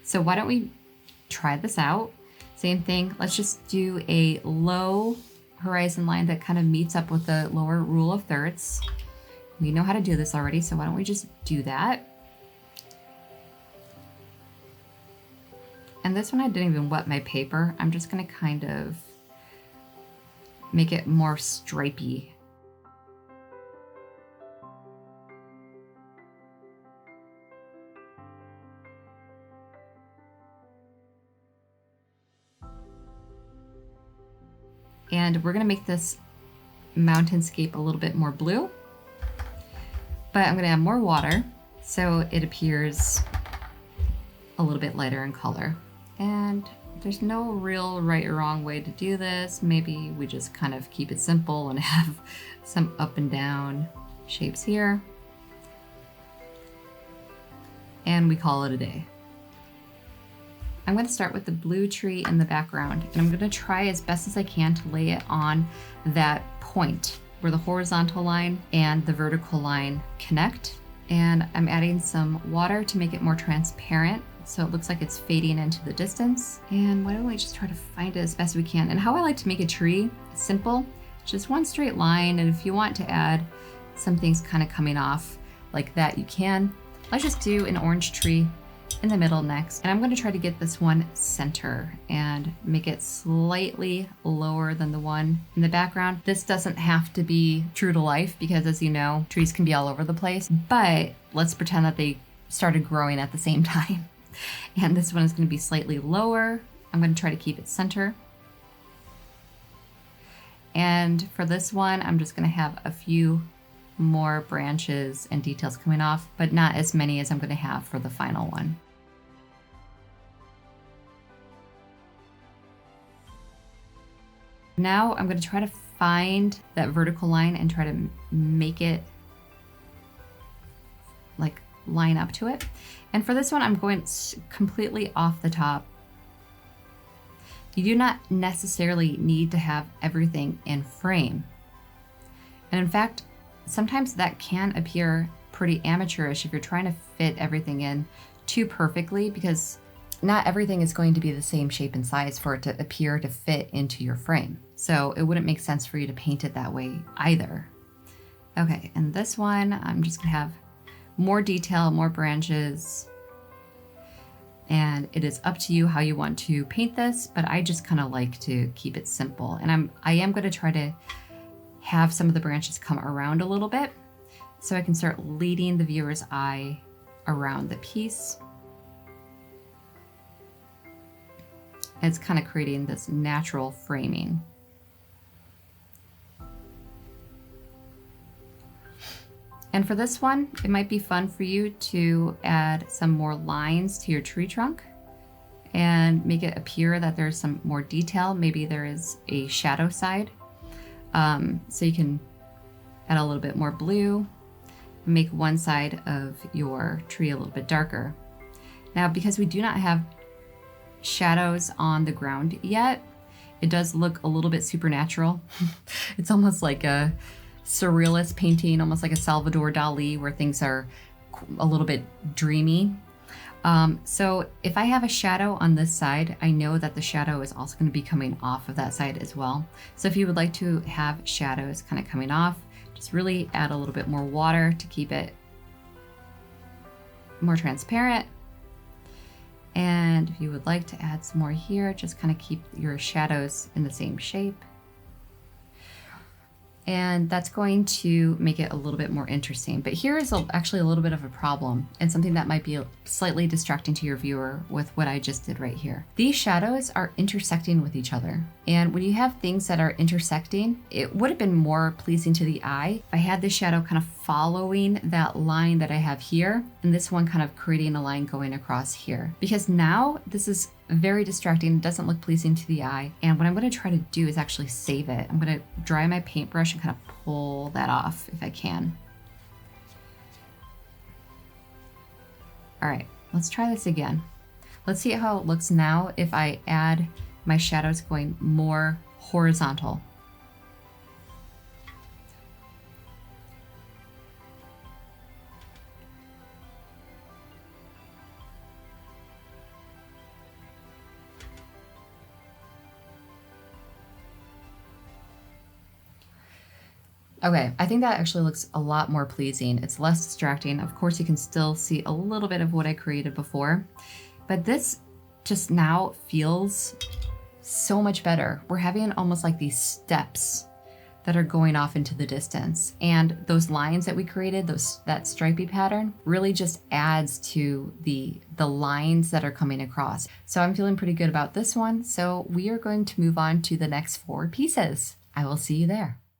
So why don't we try this out? Same thing, let's just do a low horizon line that kind of meets up with the lower rule of thirds. We know how to do this already, so why don't we just do that? And this one I didn't even wet my paper. I'm just gonna kind of make it more stripey. And we're gonna make this mountainscape a little bit more blue, but I'm gonna add more water so it appears a little bit lighter in color. And there's no real right or wrong way to do this. Maybe we just kind of keep it simple and have some up and down shapes here. And we call it a day. I'm going to start with the blue tree in the background, and I'm going to try as best as I can to lay it on that point where the horizontal line and the vertical line connect. And I'm adding some water to make it more transparent, so it looks like it's fading into the distance. And why don't we just try to find it as best we can? And how I like to make a tree, simple, just one straight line. And if you want to add some things kind of coming off like that, you can. Let's just do an orange tree in the middle next. And I'm going to try to get this one center and make it slightly lower than the one in the background. This doesn't have to be true to life because, as you know, trees can be all over the place, but let's pretend that they started growing at the same time. And this one is going to be slightly lower. I'm going to try to keep it center. And for this one, I'm just going to have a few more branches and details coming off, but not as many as I'm going to have for the final one. Now I'm going to try to find that vertical line and try to make it like line up to it. And for this one, I'm going completely off the top. You do not necessarily need to have everything in frame. And in fact, sometimes that can appear pretty amateurish if you're trying to fit everything in too perfectly, because not everything is going to be the same shape and size for it to appear to fit into your frame. So it wouldn't make sense for you to paint it that way either. Okay, and this one, I'm just gonna have more detail, more branches, and it is up to you how you want to paint this, but I just kind of like to keep it simple. And I am gonna try to have some of the branches come around a little bit so I can start leading the viewer's eye around the piece. It's kind of creating this natural framing. And for this one, it might be fun for you to add some more lines to your tree trunk and make it appear that there's some more detail. Maybe there is a shadow side. So you can add a little bit more blue, make one side of your tree a little bit darker. Now, because we do not have shadows on the ground yet, it does look a little bit supernatural. It's almost like a surrealist painting, almost like a Salvador Dali, where things are a little bit dreamy. So if I have a shadow on this side, I know that the shadow is also going to be coming off of that side as well. So if you would like to have shadows kind of coming off, just really add a little bit more water to keep it more transparent. And if you would like to add some more here, just kind of keep your shadows in the same shape. And that's going to make it a little bit more interesting. But here is actually a little bit of a problem, and something that might be slightly distracting to your viewer with what I just did right here. These shadows are intersecting with each other. And when you have things that are intersecting, it would have been more pleasing to the eye if I had this shadow kind of following that line that I have here, and this one kind of creating a line going across here. Because now this is very distracting, doesn't look pleasing to the eye. And what I'm going to try to do is actually save it. I'm going to dry my paintbrush and kind of pull that off if I can. All right, let's try this again. Let's see how it looks now if I add my shadows going more horizontal. Okay, I think that actually looks a lot more pleasing. It's less distracting. Of course, you can still see a little bit of what I created before, but this just now feels so much better. We're having almost like these steps that are going off into the distance. And those lines that we created, that stripy pattern, really just adds to the lines that are coming across. So I'm feeling pretty good about this one. So we are going to move on to the next 4 pieces. I will see you there.